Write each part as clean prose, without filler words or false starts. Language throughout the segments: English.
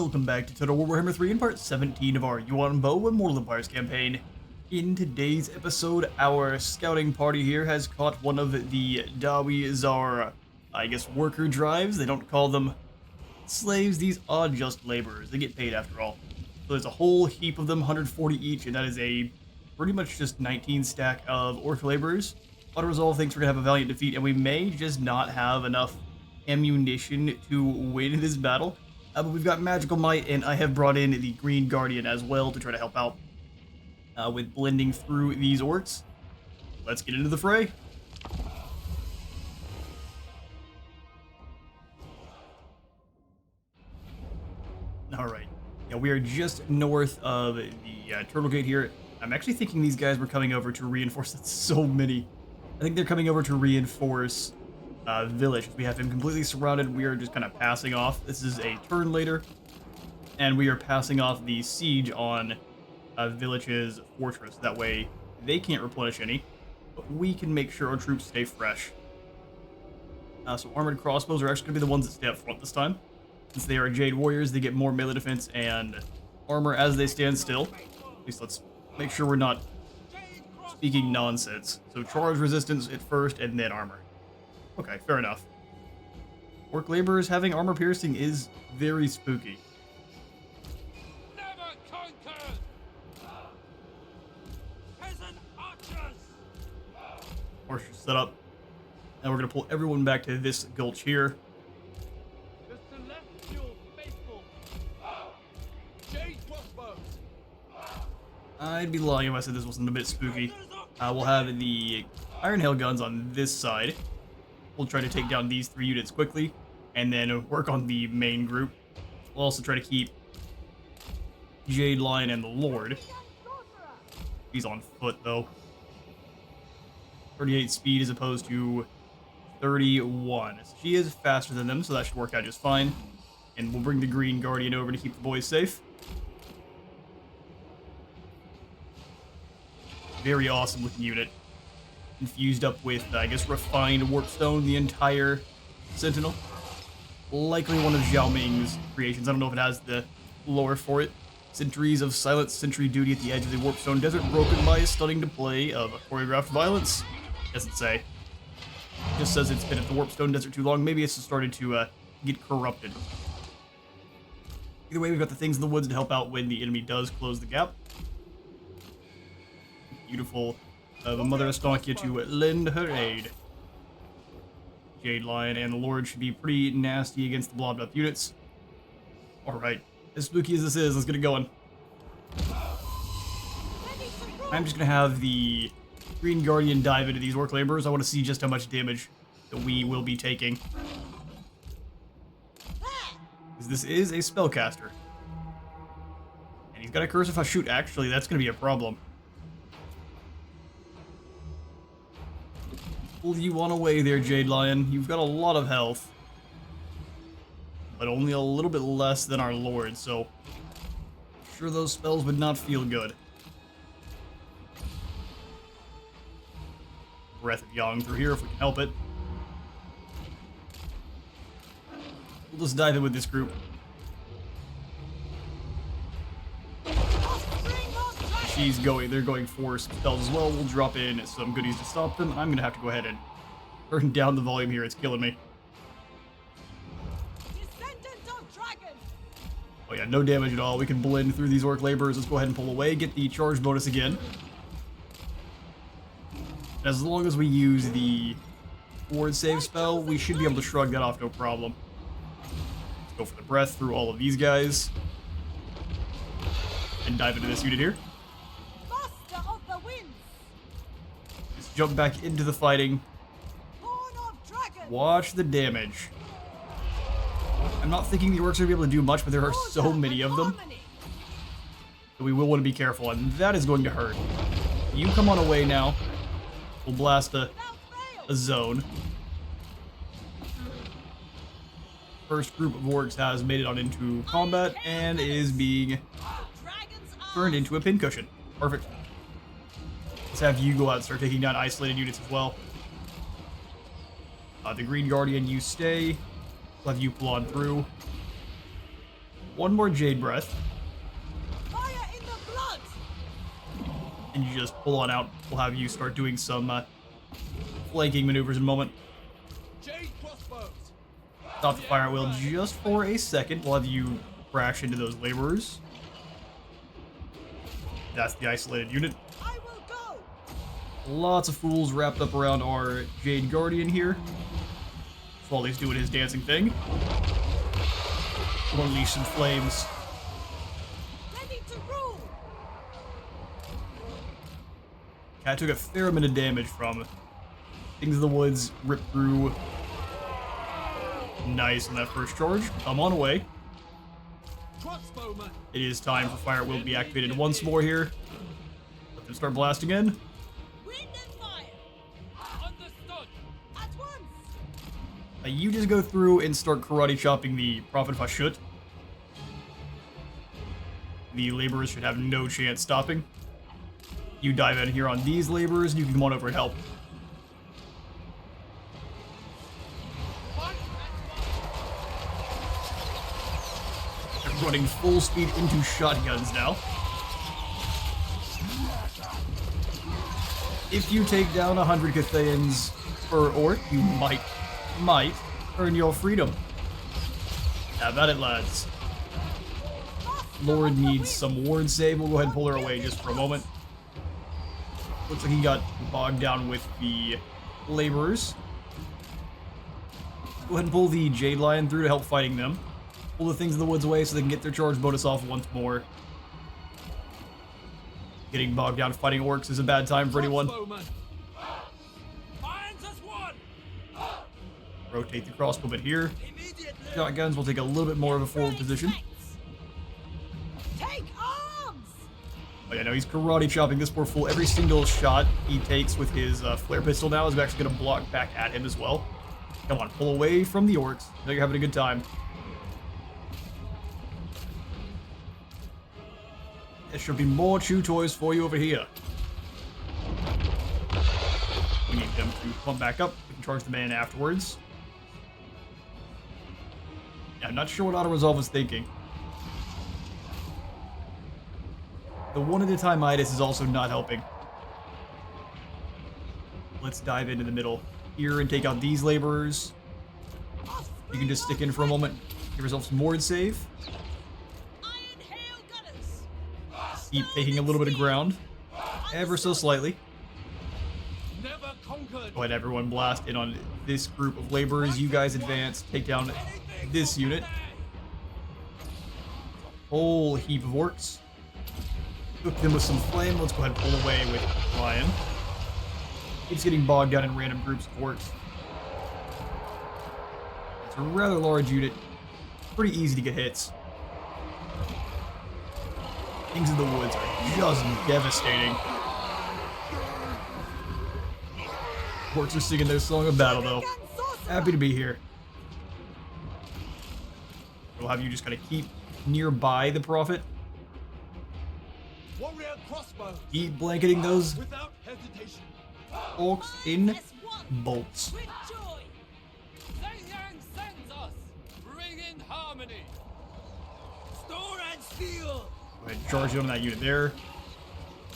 welcome back to Total War Warhammer 3 in part 17 of our Yuan Bo Immortal Empires campaign. In today's episode, our scouting party here has caught one of the Dawi Zar, I guess, worker drives. They don't call them slaves, these are just laborers. They get paid after all. So there's a whole heap of them, 140 each, and that is a pretty much just 19 stack of orc laborers. Auto-resolve thinks we're going to have a valiant defeat, and we may just not have enough ammunition to win this battle. But we've got magical might, and I have brought in the Green Guardian as well to try to help out with blending through these orcs. Let's get into the fray. Alright, yeah, we are just north of the Turtle Gate here. I'm actually thinking these guys were coming over to reinforce. That's so many. I think they're coming over to reinforce Village. We have him completely surrounded. We are just kind of passing off. This is a turn later, and we are passing off the siege on Village's fortress. That way, they can't replenish any, but we can make sure our troops stay fresh. So armored crossbows are actually going to be the ones that stay up front this time. Since they are Jade warriors, they get more melee defense and armor as they stand still. At least let's make sure we're not speaking nonsense. So charge resistance at first, and then armor. Okay, fair enough. Orc laborers having armor piercing is very spooky. Never conquered! Peasant archers! Archers set up. And we're going to pull everyone back to this gulch here. The celestial faithful! Jade crossbows! I'd be lying if I said this wasn't a bit spooky. We'll have the Iron Hail guns on this side. We'll try to take down these 3 units quickly, and then work on the main group. We'll also try to keep Jade Lion and the Lord. He's on foot, though. 38 speed as opposed to 31. She is faster than them, so that should work out just fine. And we'll bring the Green Guardian over to keep the boys safe. Very awesome looking unit. Infused up with, I guess, refined warpstone, the entire Sentinel. Likely one of Zhao Ming's creations. I don't know if it has the lore for it. Centuries of silent sentry duty at the edge of the warpstone desert, broken by a stunning display of choreographed violence. Doesn't say. Just says it's been at the warpstone desert too long. Maybe it's just started to get corrupted. Either way, we've got the things in the woods to help out when the enemy does close the gap. Beautiful of a Mother Estonia to lend her aid. Jade Lion and the Lord should be pretty nasty against the blobbed up units. Alright, as spooky as this is, let's get it going. I'm just gonna have the Green Guardian dive into these orc laborers. I want to see just how much damage that we will be taking. Because this is a spellcaster. And he's got a curse if I shoot. Actually, that's gonna be a problem. Pull you on away there, Jade Lion. You've got a lot of health. But only a little bit less than our Lord, so I'm sure those spells would not feel good. Breath of Yang through here if we can help it. We'll just dive in with this group. They're going for spells as well. We'll drop in some goodies to stop them. I'm gonna have to go ahead and turn down the volume here. It's killing me. Oh yeah, no damage at all. We can blend through these orc laborers. Let's go ahead and pull away. Get the charge bonus again. As long as we use the ward save spell, we should be able to shrug that off, no problem. Let's go for the breath through all of these guys. And dive into this unit here. Just jump back into the fighting. Watch the damage. I'm not thinking the orcs are going to be able to do much, but there are so many of them. So we will want to be careful, and that is going to hurt. You come on away now. We'll blast a zone. First group of orcs has made it on into combat and is being turned into a pincushion. Perfect. Let's have you go out and start taking down isolated units as well. The Green Guardian, you stay. We'll have you pull on through. one more Jade Breath, Fire in the blood! and you just pull on out. We'll have you start doing some flanking maneuvers in a moment. Jade crossbows. Stop the fire at will just for a second. We'll have you crash into those laborers. That's the isolated unit. I will go! Lots of fools wrapped up around our Jade Guardian here. While he's doing his dancing thing. We'll unleash some flames. Ready to rule! Cat took a fair amount of damage from Things of the Woods, rip through. Nice on that first charge. Come on away. Crossbowman. It is time for Fire Will to be activated once more here. Let them start blasting in. Wind and fire! Understood. At once! You just go through and start karate chopping the Prophet Fashut. The laborers should have no chance stopping. You dive in here on these laborers and you can come on over and help. They're running full speed into shotguns now. If you take down 100 Cathayans per orc, you might earn your freedom. How about it, lads? Lord needs some ward save. We'll go ahead and pull her away just for a moment. Looks like he got bogged down with the laborers. Go ahead and pull the Jade Lion through to help fighting them. Pull the Things in the Woods away so they can get their charge bonus off once more. Getting bogged down fighting orcs is a bad time for anyone. Crossbowman. Finds us one. Rotate the crossbowman here. Immediately! Shotguns will take a little bit more of a forward position. Take arms! Oh yeah, no, he's karate chopping this poor fool. Every single shot he takes with his flare pistol now is actually going to block back at him as well. Come on, pull away from the orcs. I know you're having a good time. There should be more chew toys for you over here. We need them to pump back up. We can charge the man afterwards. Yeah, I'm not sure what Auto Resolve was thinking. The one at a time itis is also not helping. Let's dive into the middle here and take out these laborers. You can just stick in for a moment. Give yourself some ward save. Iron hail gunners! Keep taking a little bit of ground. Ever so slightly. Never conquered. Go ahead, everyone, blast in on this group of laborers. You guys advance. Take down this unit. Whole heap of orcs. Cook them with some flame. Let's go ahead and pull away with Lion. It's getting bogged down in random groups of orcs. It's a rather large unit. Pretty easy to get hits. Things in the Woods are just devastating. Orcs are singing their song of battle, though. Happy to be here. We'll have you just kind of keep nearby the Prophet. Warrior crossbow. Keep blanketing those Without hesitation. orcs in bolts. With joy! Yang sends us. Bring in harmony. Store and steel! Go ahead and charge it on that unit there.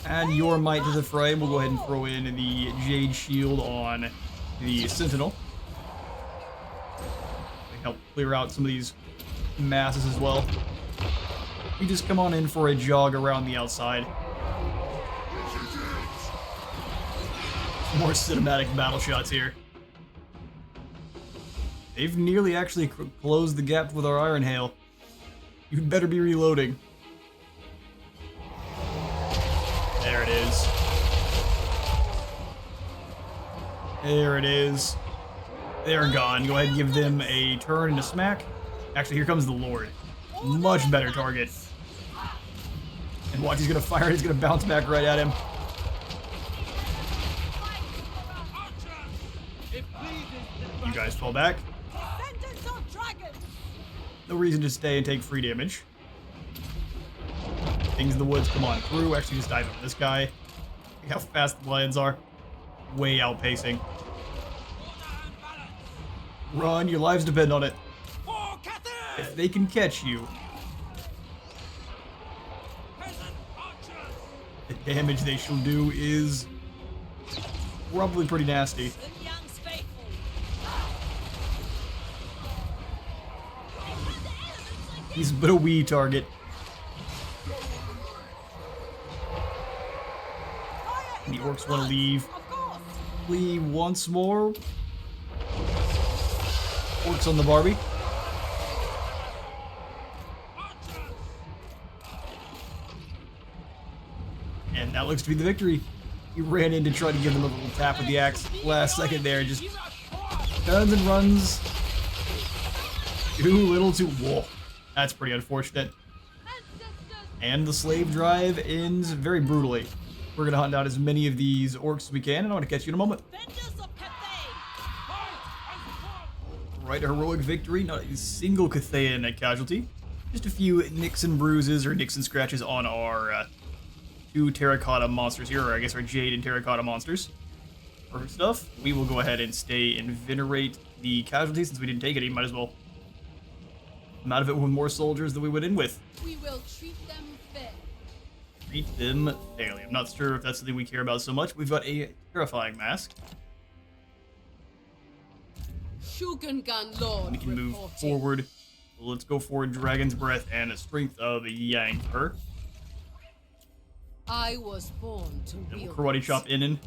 Add your might to the fray. We'll go ahead and throw in the Jade Shield on the Sentinel. They help clear out some of these masses as well. You just come on in for a jog around the outside. More cinematic battle shots here. They've nearly actually closed the gap with our Iron Hail. You'd better be reloading. There it is. There it is. They're gone. Go ahead and give them a turn and a smack. Actually, here comes the Lord. Much better target. And watch, he's gonna fire it. He's gonna bounce back right at him. It pleases You guys fall back. Descendants of dragons! No reason to stay and take free damage. Things in the Woods come on through. Actually, just dive over this guy. Look how fast the lions are. Way outpacing. Run, your lives depend on it. For Cathay! If they can catch you, damage they shall do is probably pretty nasty. Sun Yang's faithful. He's but a wee target. The orcs want to leave. Of course. Flee once more. Orcs on the Barbie. And that looks to be the victory. He ran in to try to give them a little tap with the axe. Last second there, just turns and runs. Too little too... Whoa. That's pretty unfortunate. And the slave drive ends very brutally. We're going to hunt down as many of these orcs as we can, and I want to catch you in a moment. Defenders of Cathay. Right, a heroic victory, not a single Cathayan casualty. Just a few nicks and bruises or nicks and scratches on our two terracotta monsters here, or I guess our Jade and terracotta monsters. Perfect stuff. We will go ahead and stay and venerate the casualties since we didn't take any. Might as well come out of it with more soldiers than we went in with. We will treat them fair. Treat them fairly. I'm not sure if that's something we care about so much. We've got a terrifying mask. Shogungan Lord We can move reporting. forward. Let's go for Dragon's Breath and a Strength of Yang her. I was born to Then we'll wield karate this. chop in.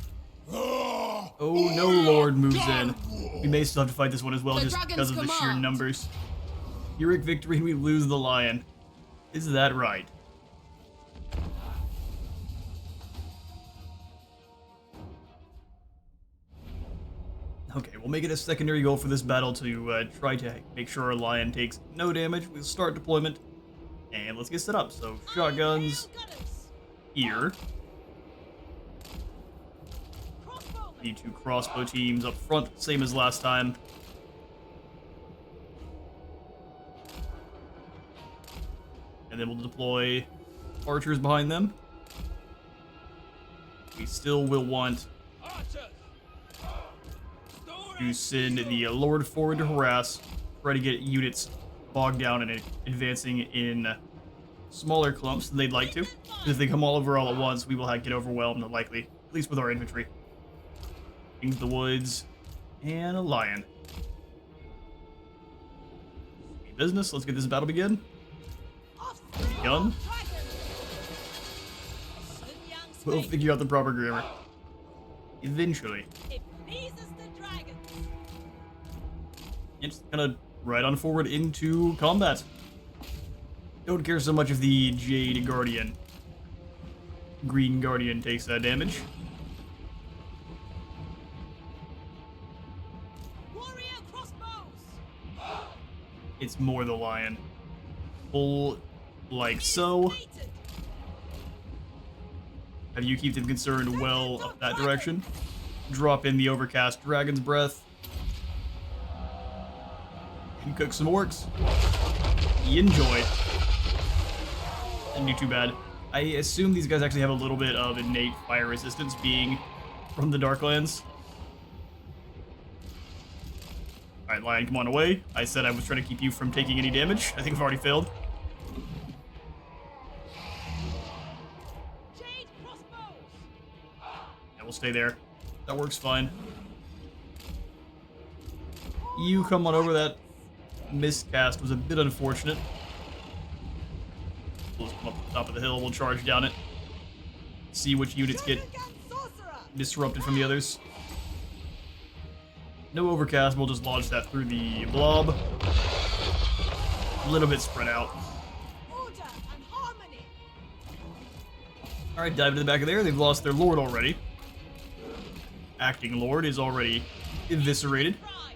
Oh no, Lord moves in. We may still have to fight this one as well, The just because of the dragon's sheer command. numbers. Heroic victory, we lose the lion. Is that right? Okay, we'll make it a secondary goal for this battle to try to make sure our lion takes no damage. We'll start deployment, and let's get set up. So, shotguns here. The two crossbow teams up front, same as last time. And then we'll deploy archers behind them. We still will want to send the Lord forward to harass, try to get units bogged down and advancing in smaller clumps than they'd like to. If they come all over all at once, we will get overwhelmed, likely, at least with our infantry. Into the woods, and a lion. Business, let's get this battle begin. Gun. We'll figure out the proper grammar. Eventually. It pleases the dragons. And just kind of right on forward into combat. Don't care so much if the Jade Guardian, Green Guardian takes damage. Warrior crossbows. It's more the lion. Pull like so. Stated. Have you keep them concerned well up that direction. Drop in the overcast Dragon's Breath. And cook some orcs. Enjoy. Didn't do too bad. I assume these guys actually have a little bit of innate fire resistance being from the Darklands. Alright, lion, come on away. I said I was trying to keep you from taking any damage. I think I've already failed. Jade crossbows. Yeah, we'll stay there. That works fine. You come on over. That miscast was a bit unfortunate. We'll just come up the top of the hill. We'll charge down it. See which units get Shogungan sorcerer. disrupted from the others. No overcast. We'll just launch that through the blob. A little bit spread out. Order and harmony. Alright, dive into the back of there. They've lost their lord already. Acting lord is already eviscerated. Pride.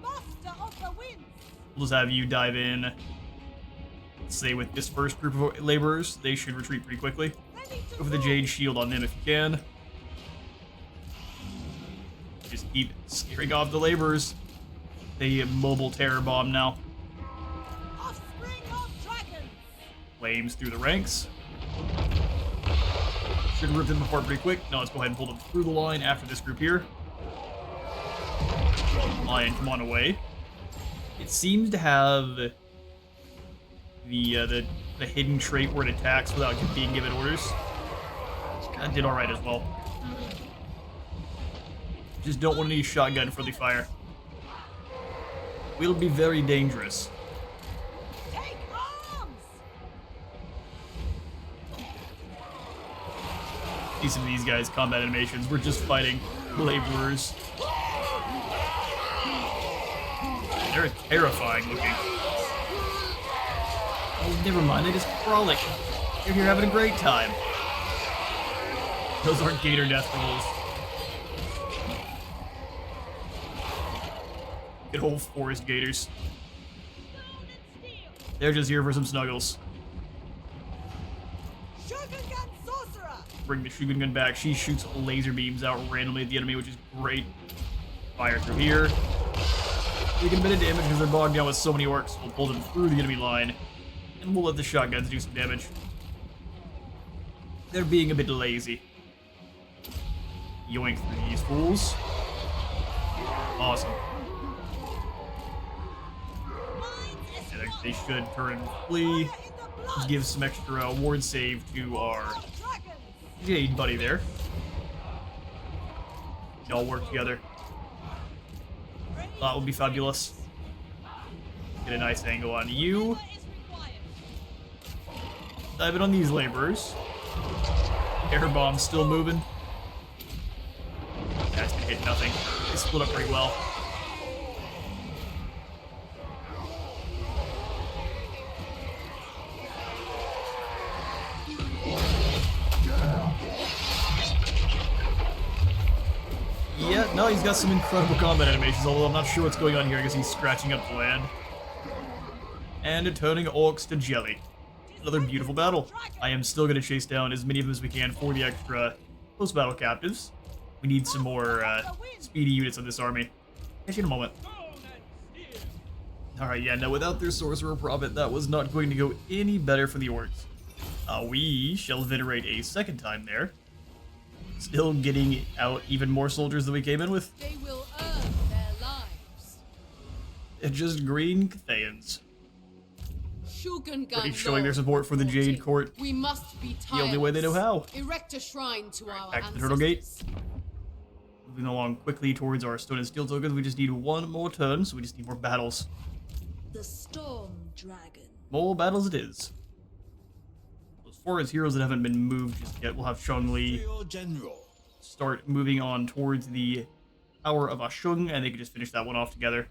Master of the winds. We'll just have you dive in. Let's say with this first group of laborers, they should retreat pretty quickly. Ready to Go for the move. Jade Shield on them if you can. Just keep scaring off the laborers. They mobile terror bomb now. Offspring of dragons. Flames through the ranks. Should rip them apart pretty quick. Now let's go ahead and pull them through the line after this group here. Lion, come on away. It seems to have the hidden trait where it attacks without being given orders. That did alright as well. Just don't want any shotgun friendly fire. Will be very dangerous. Take arms! See some of these guys' combat animations. We're just fighting laborers. They're terrifying looking. Oh, never mind. They just frolic. They're here having a great time. Those aren't gator death rolls. Good old forest gators. They're just here for some snuggles. Shogungan sorcerer! Bring the Shogun gun back. She shoots laser beams out randomly at the enemy, which is great. Fire through here. Taking a bit of damage because they're bogged down with so many orcs. We'll pull them through the enemy line, and we'll let the shotguns do some damage. They're being a bit lazy. Yoink through these fools. Awesome. Yeah, they should turn and flee. Just give some extra ward save to our Jade buddy there. They all work together. That would be fabulous. Get a nice angle on you. Dive in on these laborers. Air bomb's still moving. That's gonna hit nothing. They split up pretty well. Yeah, no, he's got some incredible combat animations, although I'm not sure what's going on here. I guess he's scratching up the land. And turning orcs to jelly. Another beautiful battle. I am still going to chase down as many of them as we can for the extra post-battle captives. We need some more speedy units of this army. Catch you in a moment. Alright, yeah, no, without their Sorcerer Prophet, that was not going to go any better for the orcs. We shall venerate a second time there. Still getting out even more soldiers than we came in with. They will earn their lives. They're just green Cathayans. Shogungan Showing their support for the Jade Court. We must be tireless. The only way they know how. Erect a shrine to our Back to the ancestors. Turtle Gate. Moving along quickly towards our stone and steel tokens. We just need one more turn, so we just need more battles. The Storm Dragon. More battles it is. As far as heroes that haven't been moved just yet, we'll have Shang-Li start moving on towards the Tower of Ashung, and they can just finish that one off together.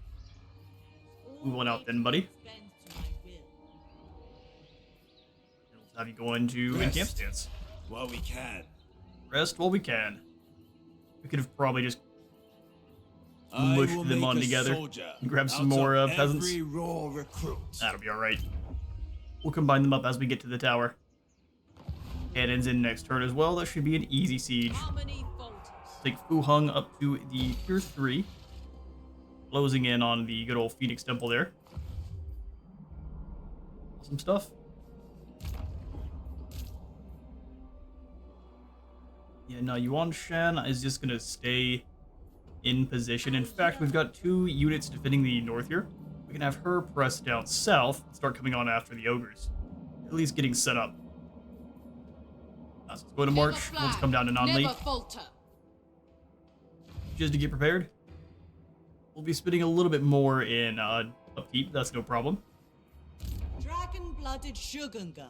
Move on out then, buddy. We'll have you go into in-camp stance. While we can. Rest while we can. We could have probably just mushed them on together and grab some more peasants. That'll be alright. We'll combine them up as we get to the tower. Cannons in next turn as well. That should be an easy siege. Take Fu Hung up to the tier 3. Closing in on the good old Phoenix Temple there. Awesome stuff. Yeah, no, Yuan Shan is just going to stay in position. In fact, we've got 2 units defending the north here. We can have her press down south and start coming on after the ogres. At least getting set up. Let's go to march. Let's come down to non-league. Just to get prepared. We'll be spending a little bit more in upkeep. That's no problem. Dragon-blooded Shogungan.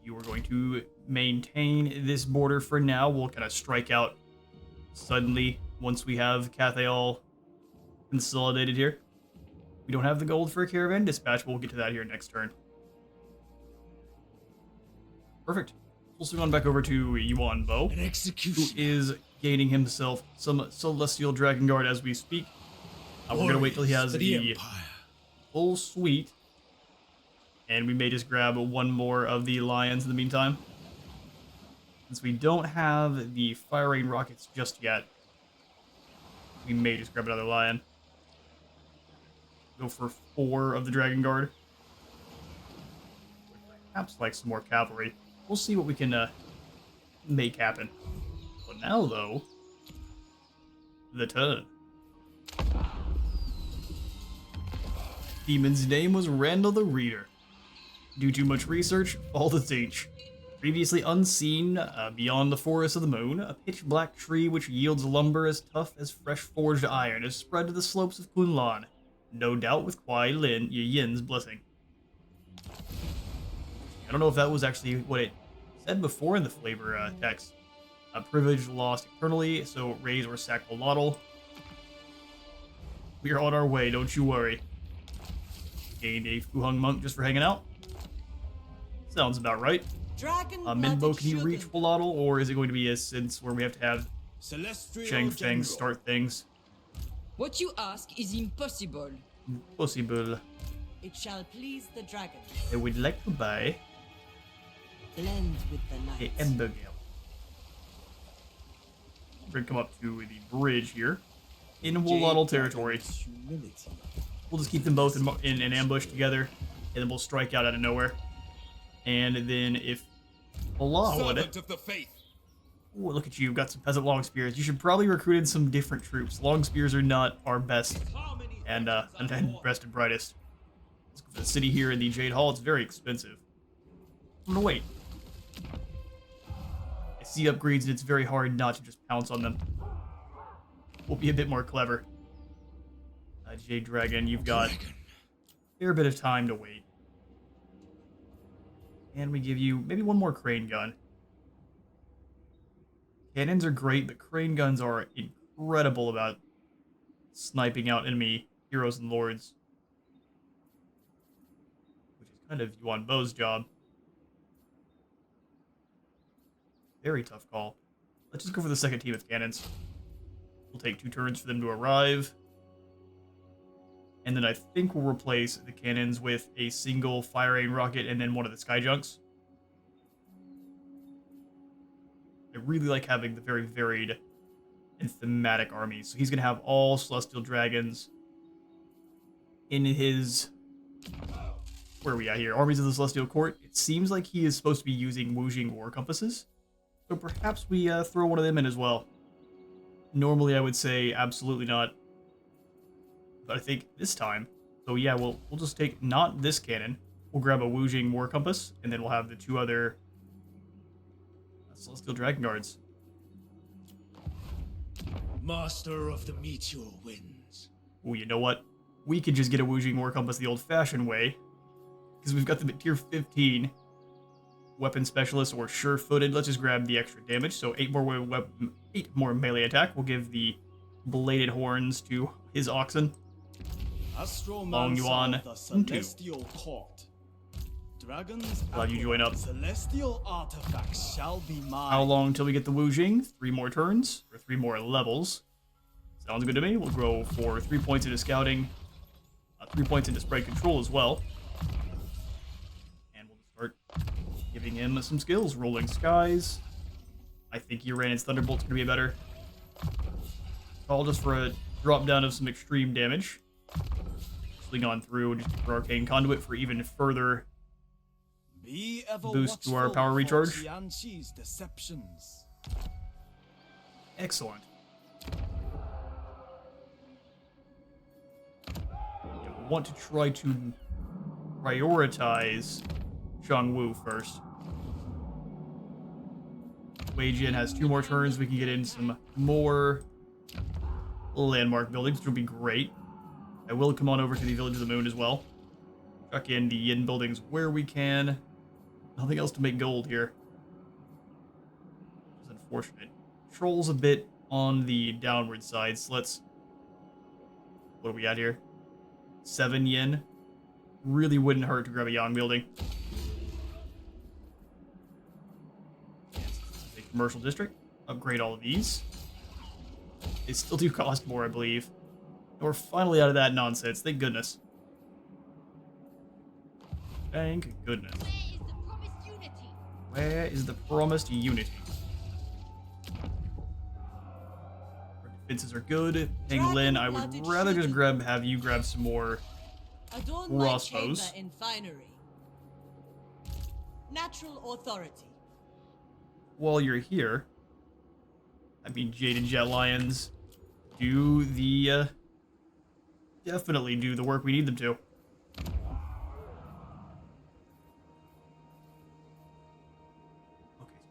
You are going to maintain this border for now. We'll kind of strike out suddenly once we have Cathay all consolidated here. We don't have the gold for a caravan dispatch. We'll get to that here next turn. Perfect. We'll swing on back over to Yuan Bo, who is gaining himself some Celestial Dragon Guard as we speak. We're going to wait till he has the full suite. And we may just grab one more of the lions in the meantime. Since we don't have the Fire Rain rockets just yet, we may just grab another lion. Go for 4 of the Dragon Guard. Perhaps like some more cavalry. We'll see what we can make happen. But now, though, the turn. Demon's name was Randall the Reader. Do too much research, all the teach. Previously unseen, beyond the forest of the moon, a pitch-black tree which yields lumber as tough as fresh forged iron is spread to the slopes of Kunlan, no doubt with Kuai Lin Yin's blessing. I don't know if that was actually what it said before in the flavor text. Privilege lost eternally, so raise or sack Volotl. We are on our way, don't you worry. Gained a Fuheng monk just for hanging out. Sounds about right. Dragon Minbo, can you reach Volotl, or is it going to be a sense where we have to have Chang Feng start things? What you ask is impossible. Possible. It shall please the dragon. I would like to buy Blend with the a light. Ember Gale. We're going to come up to the bridge here. In Volotl territory. We'll just keep them both in an ambush together, and then we'll strike out of nowhere. And then if Allah would... Servant of the faith. Ooh, look at you, you've got some peasant long spears. You should probably recruit in some different troops. Long spears are not our best and best and brightest. Let's go for the city here in the Jade Hall. It's very expensive. I'm gonna wait. I see upgrades and it's very hard not to just pounce on them. We'll be a bit more clever. Jade Dragon, you've got a fair bit of time to wait. And we give you maybe one more crane gun. Cannons are great, but crane guns are incredible about sniping out enemy heroes and lords. Which is kind of Yuan Bo's job. Very tough call. Let's just go for the second team of cannons. We'll take 2 turns for them to arrive. And then I think we'll replace the cannons with a single fire rain rocket and then one of the sky junks. I really like having the very varied and thematic armies. So he's going to have all Celestial Dragons in his... Where are we at here? Armies of the Celestial Court. It seems like he is supposed to be using Wujing War Compasses. So perhaps we throw one of them in as well. Normally I would say absolutely not. But I think this time... So yeah, we'll just take not this cannon. We'll grab a Wujing War Compass, and then we'll have the 2 other Celestial Dragon Guards. Master of the Meteor Winds. Ooh, you know what? We could just get a Wujing War Compass the old-fashioned way. Because we've got them at tier 15. Weapon Specialist or Sure-Footed. Let's just grab the extra damage. So 8 more melee attack. We'll give the Bladed Horns to his oxen. Long Yuan of the Celestial Court. Dragons Glad you join up. Celestial artifacts shall be mine. How long till we get the Wujing? 3 more turns, or 3 more levels. Sounds good to me. We'll grow for 3 points into scouting, 3 points into sprite control as well. And we'll start giving him some skills. Rolling Skies. I think Uranus Thunderbolt's gonna be better. Call just for a drop down of some extreme damage. Swing on through just for Arcane Conduit for even further Be ever boost to our watchful power for recharge. Qianqi's deceptions. Excellent. Yeah, we want to try to prioritize Wu first. Wei Jin has 2 more turns. We can get in some more landmark buildings, which will be great. I will come on over to the Village of the Moon as well. Chuck in the Yin buildings where we can. Nothing else to make gold here. It's unfortunate. Troll's a bit on the downward side, so let's... What are we at here? 7 yen. Really wouldn't hurt to grab a Yang building. A commercial district. Upgrade all of these. They still do cost more, I believe. And we're finally out of that nonsense. Thank goodness. Thank goodness. Where is the promised unity? Where is the promised unity? Our defenses are good. Peng Lin, I would Dragon-blooded rather just shooting. have you grab some more Adorn my chamber crossbows. in finery. Natural authority. While you're here. I mean, Jade and Jet Lions do the, definitely do the work we need them to.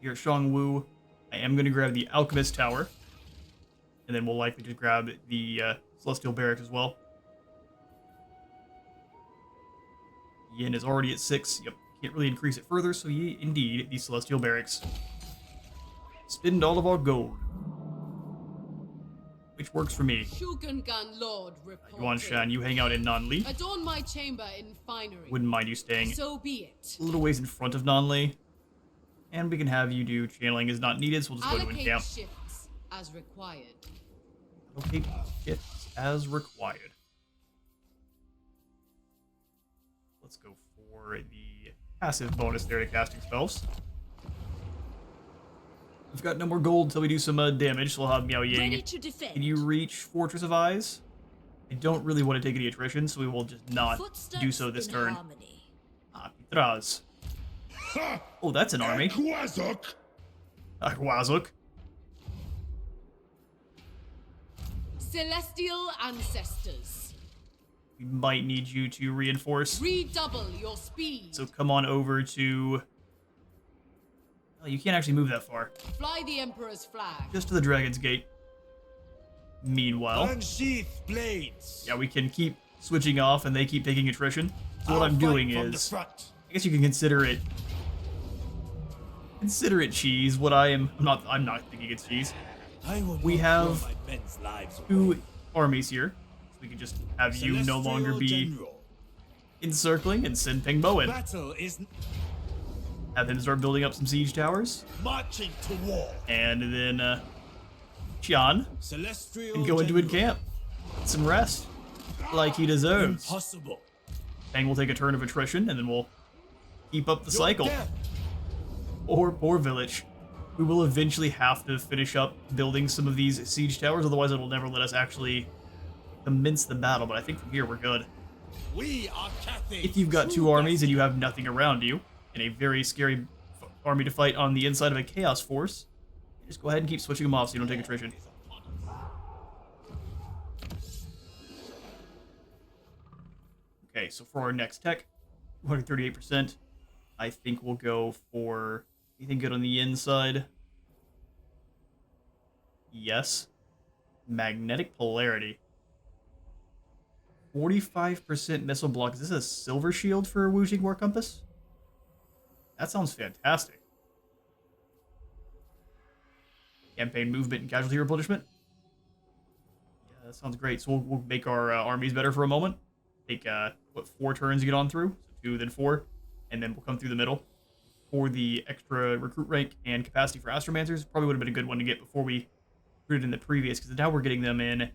Here at Shangwu, I am going to grab the Alchemist Tower. And then we'll likely just grab the Celestial Barracks as well. Yin is already at 6. Yep, can't really increase it further, so indeed, the Celestial Barracks. Spend all of our gold. Which works for me. Shugengan Lord reported. Yuan Shan, you hang out in Nanli. Adorn my chamber in finery. Wouldn't mind you staying So be it. a little ways in front of Nanli. And we can have you do channeling is not needed, so we'll just go to Allocate encamp. shifts as required. Allocate shifts as required. Let's go for the passive bonus there to casting spells. We've got no more gold until we do some damage, so we'll have Miao Ying. Ready to defend. Can you reach Fortress of Eyes? I don't really want to take any attrition, so we will just not do so this turn. Ah, Pitraz. Oh, that's an army. Akwazuk. Celestial ancestors, We might need you to reinforce. redouble your speed. So come on over to... Oh, you can't actually move that far. Fly the Emperor's flag. Just to the Dragon's Gate. Meanwhile... Unsheath blades. Yeah, we can keep switching off and they keep taking attrition. So what I'm doing is... I guess you can consider it... Consider it cheese. What I'm not thinking it's cheese. We have two armies here. So we can just have you no longer be encircling and send Ping Bo in. Battle is Have him start building up some siege towers. marching to war. And then Qian Celestial can go into encamp. Get some rest. Like he deserves. Impossible. Peng will take a turn of attrition and then we'll keep up the Your cycle. death. Poor village. We will eventually have to finish up building some of these siege towers, otherwise it'll never let us actually commence the battle, but I think from here we're good. We are Cathay. If you've got two armies and you have nothing around you, and a very scary army to fight on the inside of a chaos force, just go ahead and keep switching them off so you don't take attrition. Okay, so for our next tech, 238%, I think we'll go for anything good on the inside. Yes. Magnetic polarity. 45% missile block. Is this a silver shield for a Wujing War Compass? That sounds fantastic. Campaign movement and casualty replenishment. Yeah, that sounds great. So we'll make our armies better for a moment. Take, 4 turns to get on through? So 2, then 4. And then we'll come through the middle. For the extra recruit rank and capacity for Astromancers, probably would have been a good one to get before we recruited in the previous, because now we're getting them in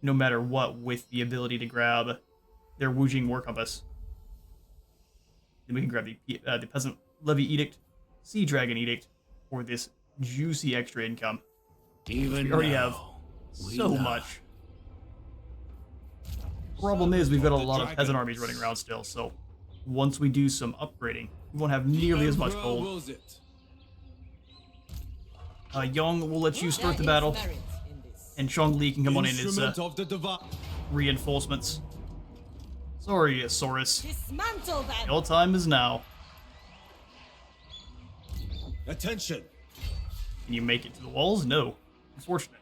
no matter what with the ability to grab their Wujing War Compass. Then we can grab the Peasant Levy Edict, Sea Dragon Edict, for this juicy extra income. Even We already have so much. Problem is, we've got a lot of peasant armies running around still, so once we do some upgrading, we won't have nearly as much gold. Wills it. Yong will let you start the battle, Merit in this. and Chong Li can come on in as Instrument of the divine. reinforcements. Sorry, Saurus. Dismantle them. Your time is now. Attention. Can you make it to the walls? No. Unfortunate.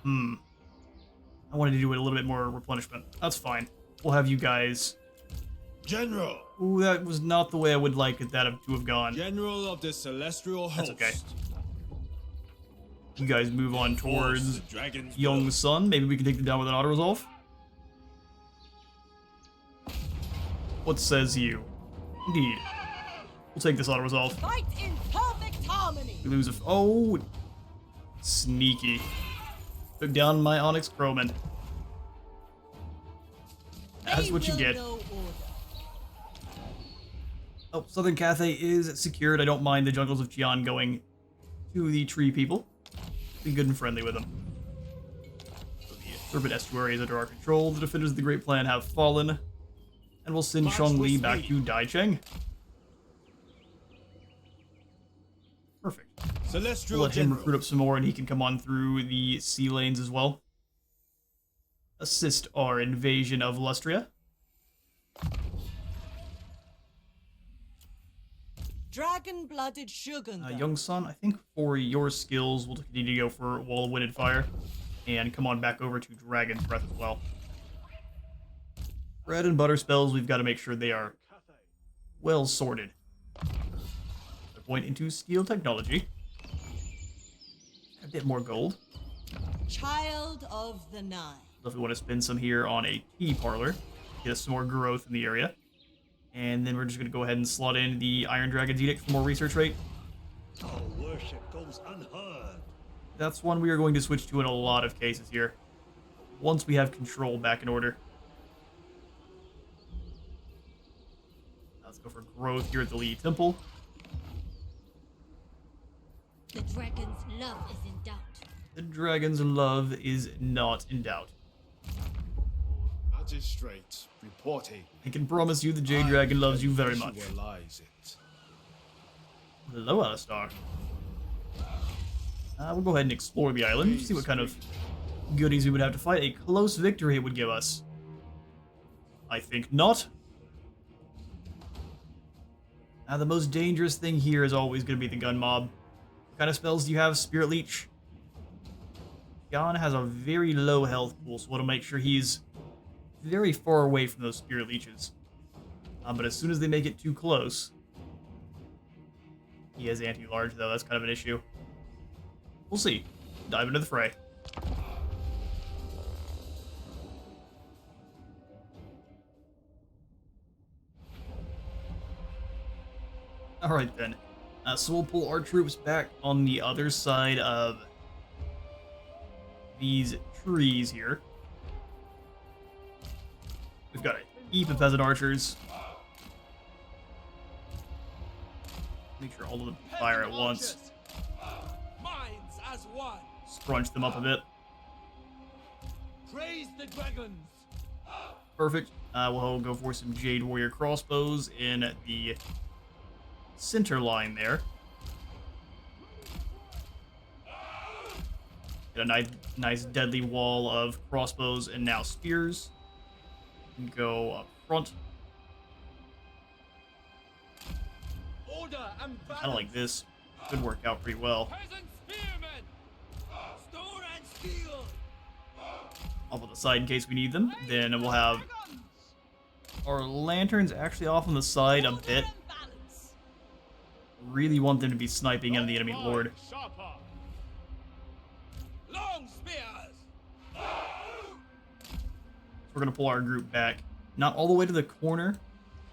I wanted to do it a little bit more replenishment. That's fine. We'll have you guys... General. Ooh, that was not the way I would like it to have gone. General of the celestial host. That's okay. You guys move on towards The dragon's Young blood. Sun. Maybe we can take them down with an auto-resolve. What says you? Indeed. We'll take this auto-resolve. Fight in perfect harmony. We lose a... Oh! Sneaky. Took down my Onyx Crowman. That's They what you will get. know order. Oh, Southern Cathay is secured. I don't mind the jungles of Qian going to the tree people. Be good and friendly with them. So the Turbid Estuary is under our control. The defenders of the Great Plan have fallen. And we'll send March Shang Li with back me. to Daicheng. Perfect. Celestial We'll let him general. recruit up some more and he can come on through the sea lanes as well. Assist our invasion of Lustria. Dragon-blooded Shogun. Young son, I think for your skills, we'll continue to go for Wall of Wind and Fire. And come on back over to Dragon's Breath as well. Bread and butter spells, we've got to make sure they are well sorted. A point into Steel Technology. A bit more gold. Child of the Nine. If we want to spend some here on a tea parlor, get us some more growth in the area. And then we're just going to go ahead and slot in the Iron Dragon's Edict for more research rate. Our worship goes unheard. That's one we are going to switch to in a lot of cases here. Once we have control back in order. Let's go for growth here at the Lee Temple. The dragon's love is in doubt. The dragon's love is not in doubt. Magistrate reporting. I can promise you the Jade Dragon loves you very much. Visualize it. Hello, Alistar. We'll go ahead and explore the island, see what kind of goodies we would have to fight. A close victory it would give us. I think not. The most dangerous thing here is always going to be the gun mob. What kind of spells do you have? Spirit Leech. Jan has a very low health pool, so we'll make sure he's very far away from those Spirit Leeches. But as soon as they make it too close... He has anti-large, though. That's kind of an issue. We'll see. Dive into the fray. Alright then. So we'll pull our troops back on the other side of these trees here. We've got a heap of peasant archers. Make sure all of them fire at once. Minds as one. Scrunch them up a bit. Praise the dragons. Perfect. We'll go for some Jade Warrior crossbows in the center line there. Get a nice deadly wall of crossbows and now spears. Go up front. Order and Kind of like this. Could work out pretty well. Peasant spearmen. Stone and steel. Off on the side in case we need them. Then we'll have our lanterns actually off on the side a bit. Really want them to be sniping into the enemy lord. Sharper. Long spears. We're going to pull our group back. Not all the way to the corner,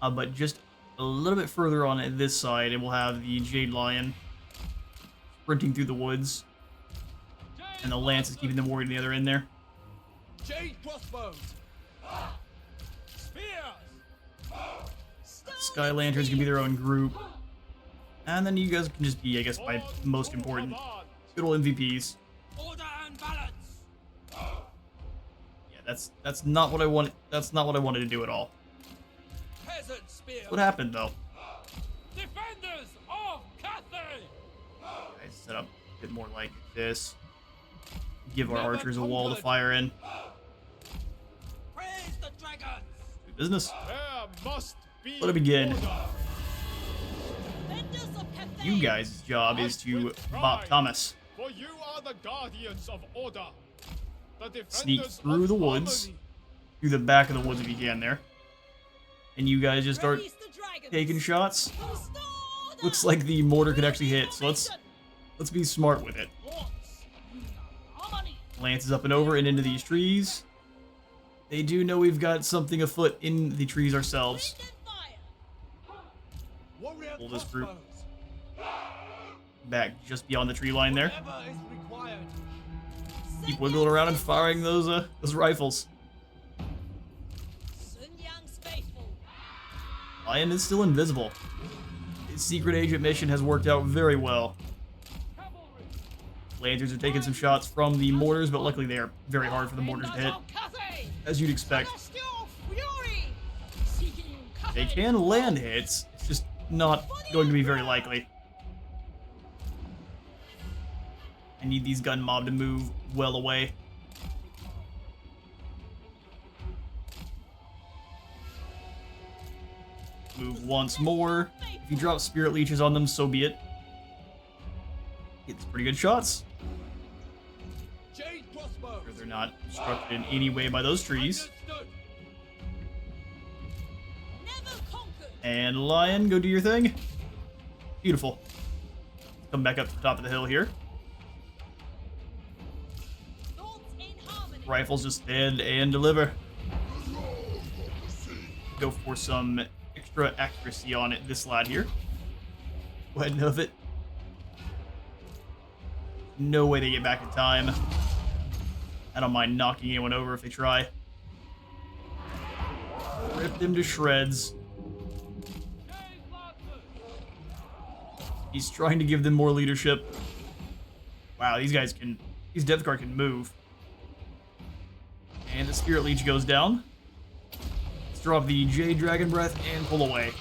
but just a little bit further on this side, and we'll have the Jade Lion sprinting through the woods. And the lance is keeping the warrior on the other end there. Jade crossbows. Spears. Sky Lanterns can be their own group. And then you guys can just be, I guess, my most important good old MVPs. Order and balance. Yeah, that's not what I wanted. That's not what I wanted to do at all. Peasant spears. What happened though? Defenders of Cathay. I set up a bit more like this. Give our archers a wall to fire in. Praise the dragons. Do business. There must be Let it begin. order. Defenders of Cathay. You guys' job is to bop Thomas. For you are the guardians of order. The Sneak defenders through of the woods. harmony. Through the back of the woods if you can there. And you guys just start Release the dragons. taking shots. Restore the Looks like the mortar could actually hit, so let's be smart with it. Lords. Harmony. Lance is up and over and into these trees. They do know we've got something afoot in the trees ourselves. Wind and fire. Warrior Pull this group crossbows. back just beyond the tree line there. Whatever is required. Keep wiggling around and firing those rifles. Sun Yang's faithful. Lion is still invisible. His secret agent mission has worked out very well. Cavalry. Lanterns are taking some shots from the mortars, but luckily they are very hard for the mortars to hit, Defenders of Cathay. as you'd expect. Celestial fury. Seeking They Cathay. can land hits, it's just not going to be very likely. I need these gun mob to move well away. Move once more. If you drop Spirit Leeches on them, so be it. It's pretty good shots. Jade crossbows. Sure they're not obstructed in any way by those trees. Understood. Never conquered. And Lion, go do your thing. Beautiful. Come back up to the top of the hill here. Thoughts in harmony. Rifles just stand and deliver. Go for some extra accuracy on it, this lad here. Go ahead and hoof it. No way they get back in time. I don't mind knocking anyone over if they try. Rip them to shreds. He's trying to give them more leadership. Wow, these Death Guard can move. And the Spirit Leech goes down. Let's drop the Jade Dragon Breath and pull away.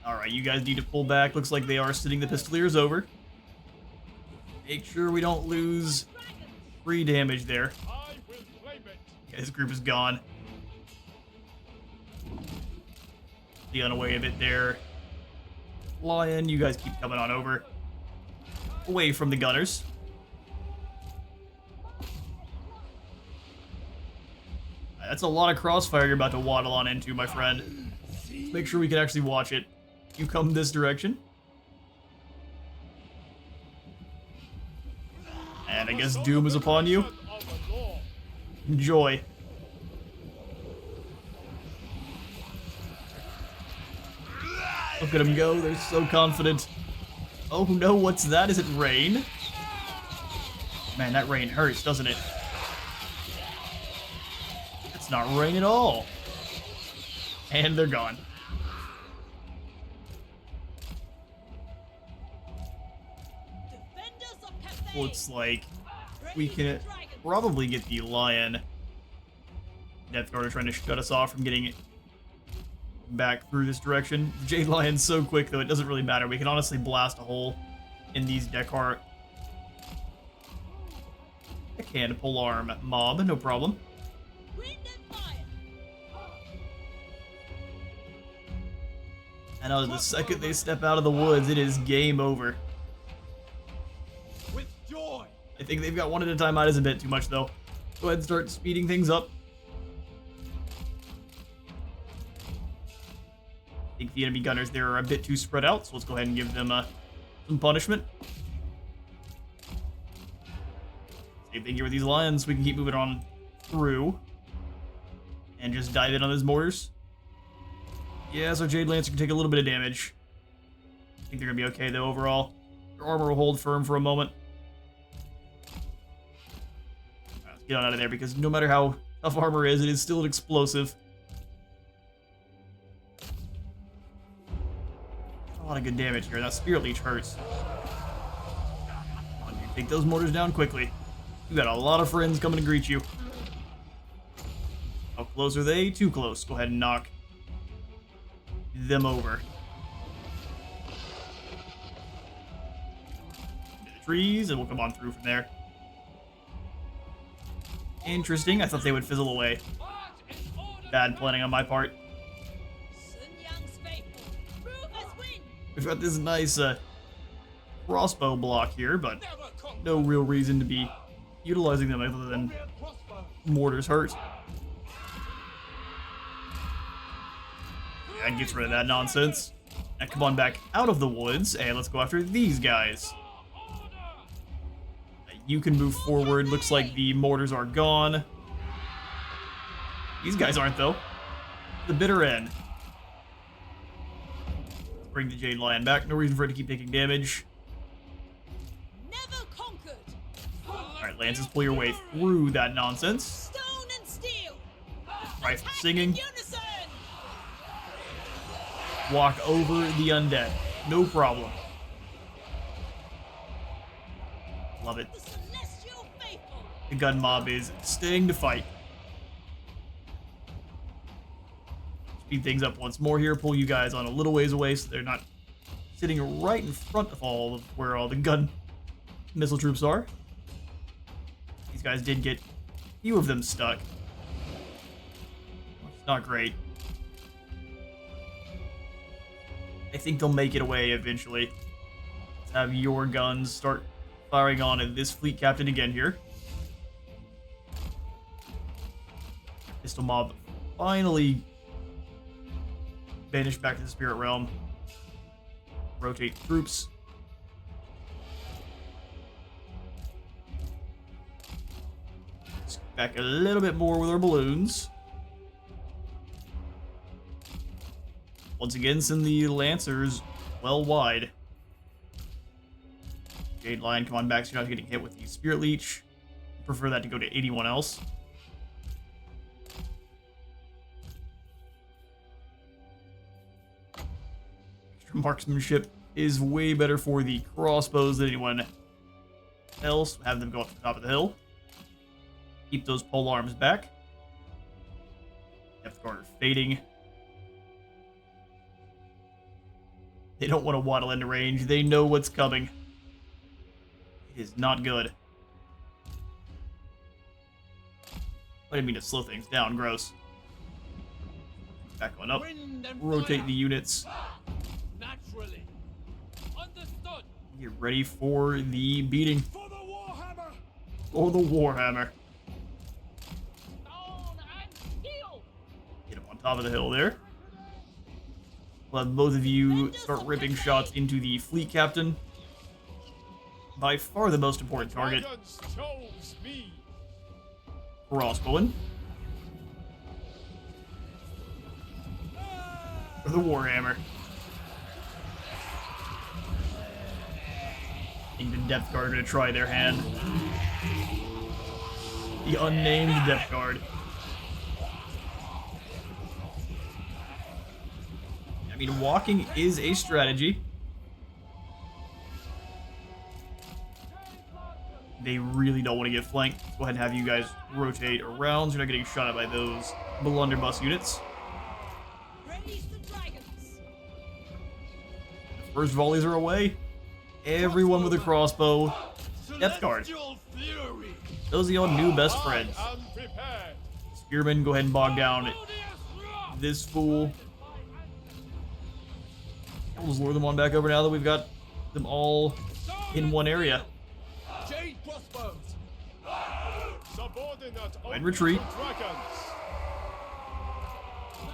Alright, you guys need to pull back. Looks like they are sitting the Pistoliers over. Make sure we don't lose free damage there. I will claim it. Yeah, this group is gone. The unaway of it there. Lion, you guys keep coming on over. Away from the gunners. That's a lot of crossfire you're about to waddle on into, my friend. Let's make sure we can actually watch it. You come this direction. And I guess doom is upon you. Of the law. Enjoy. Look at them go, they're so confident. Oh no, what's that? Is it rain? Man, that rain hurts, doesn't it? It's not rain at all. And they're gone. Defenders of Cathay. Looks like we Raise can the dragon. probably get the Lion. Death Guard are trying to shut us off from getting back through this direction. The Jade Lion's so quick, though, it doesn't really matter. We can honestly blast a hole in these Deckheart. I can pull arm mob, no problem. Wind and fire. I know the second they step out of the woods, it is game over. With joy. I think they've got one at a time out is a bit too much, though. Go ahead and start speeding things up. I think the enemy gunners there are a bit too spread out, so let's go ahead and give them some punishment. Same thing here with these lions. We can keep moving on through and just dive in on those mortars. Yeah, so Jade Lancer can take a little bit of damage. I think they're gonna be okay though overall. Their armor will hold firm for a moment. Alright, let's get on out of there because no matter how tough armor is, it is still an explosive. A lot of good damage here. That Spirit Leech hurts. Come on, dude, take those mortars down quickly. You got a lot of friends coming to greet you. How close are they? Too close. Go ahead and knock them over. Into the trees, and we'll come on through from there. Interesting. I thought they would fizzle away. Art is order. Bad planning on my part. Sun Yang's faithful. Prove as win. We've got this nice crossbow block here, but Never conquer. no real reason to be utilizing them other than Real crossbow. mortars hurt. Yeah, that gets rid of that nonsense. Now come on back out of the woods, and let's go after these guys. You can move forward. Looks like the mortars are gone. These guys aren't, though. The bitter end. Let's bring the Jade Lion back. No reason for it to keep taking damage. Never conquered. Alright, Lances, pull your way through that nonsense. Stone and steel. Rifle Attack singing. in unison. Walk over the undead. No problem. Love it. The celestial faithful. The gun mob is staying to fight. Speed things up once more here. Pull you guys on a little ways away so they're not sitting right in front of all of where all the gun missile troops are. These guys did get few of them stuck. It's not great. I think they'll make it away eventually. Let's have your guns start firing on at this fleet captain again here. Pistol mob finally banished back to the spirit realm. Rotate troops. Let's back a little bit more with our balloons. Once again, send the Lancers well wide. Jade line, come on back so you're not getting hit with the Spirit Leech. Prefer that to go to anyone else. Extra marksmanship is way better for the crossbows than anyone else. Have them go up to the top of the hill. Keep those pole arms back. Depth guard are fading. They don't want to waddle into range. They know what's coming. It is not good. I didn't mean to slow things down. Gross. Back on up. Rotate the units. Naturally. Understood. Get ready for the beating. For the Warhammer! Or the Warhammer. Stone and steel. Get him on top of the hill there. We'll have both of you start ripping shots into the fleet captain. By far the most important target. Dragons chose me. Crossbowing. For the Warhammer. I think the Depth Guard are going to try their hand. The unnamed Depth Guard. I mean, walking is a strategy. They really don't want to get flanked. Go ahead and have you guys rotate around so you're not getting shot at by those blunderbuss units. Release the dragons. The first volleys are away. Everyone with a crossbow. Depth Guard. Fury. Those are your new best friends. I'm prepared. Spearmen, go ahead and bog down this fool. We'll just lure them on back over now that we've got them all in one area. Jade crossbows. Subordinate And retreat. dragons.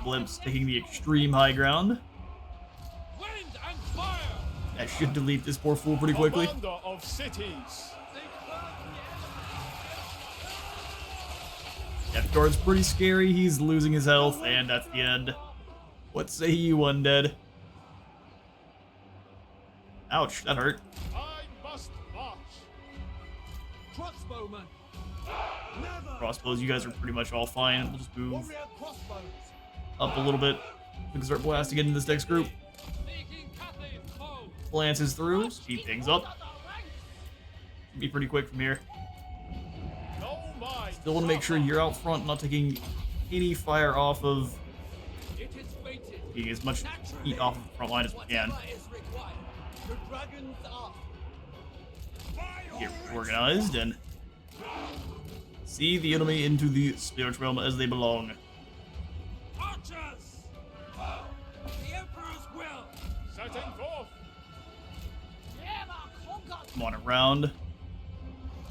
Blimps taking the extreme high ground. Wind and fire. That should delete this poor fool pretty quickly. Commander of cities. Depth Guard's pretty scary. He's losing his health, and that's the end. What say you, Undead? Ouch, that hurt. I must march. Crossbowman. Crossbows, you guys are pretty much all fine. We'll just move Warrior crossbows. up a little bit. We can start blasting into this next group. Making Cathay foe. Glances through, speed things up. Be pretty quick from here. No mind. Still want to make sure you're out front, not taking any fire off of, It is fated. taking as much heat off of the front line as we can. Whatever is required. The dragons are. Get organized and see the enemy into the spirit realm as they belong. Archers. The Emperor's will. Setting forth. Come on around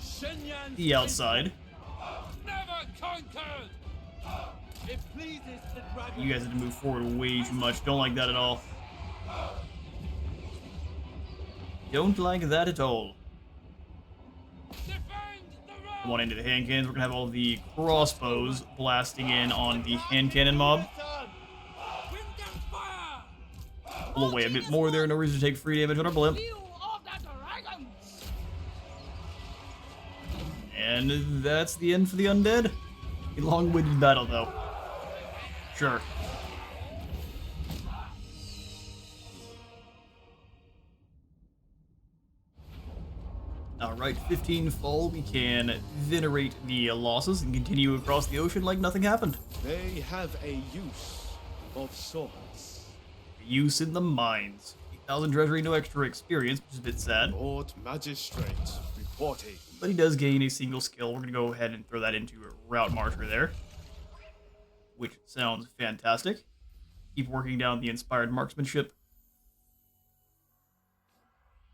Shenyang the outside. never conquered. It pleases the dragon. You guys have to move forward way too much. Don't like that at all. Don't like that at all. Defend the realm. Come on into the hand cannons. We're gonna have all the crossbows blasting in on the hand cannon mob. Wind and fire. Pull away a bit more there. No reason to take free damage on our blimp. View of the dragons. And that's the end for the undead. A long-winded battle, though. Sure. Alright, 15 fall. We can venerate the losses and continue across the ocean like nothing happened. They have a use of swords. Use in the mines. 8,000 treasury, no extra experience, which is a bit sad. Lord Magistrate, report. 40. But he does gain a single skill. We're going to go ahead and throw that into a route marcher there, which sounds fantastic. Keep working down the inspired marksmanship.